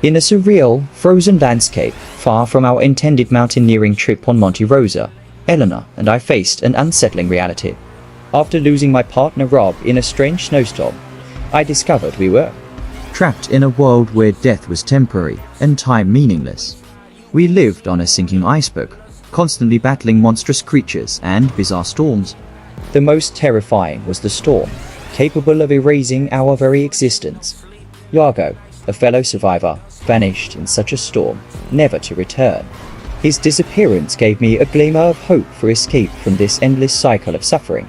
In a surreal, frozen landscape, far from our intended mountaineering trip on Monte Rosa, Eleanor and I faced an unsettling reality. After losing my partner Rob in a strange snowstorm, I discovered we were trapped in a world where death was temporary and time meaningless. We lived on a sinking iceberg, constantly battling monstrous creatures and bizarre storms. The most terrifying was the storm, capable of erasing our very existence. Yargo, a fellow survivor, vanished in such a storm, never to return. His disappearance gave me a glimmer of hope for escape from this endless cycle of suffering.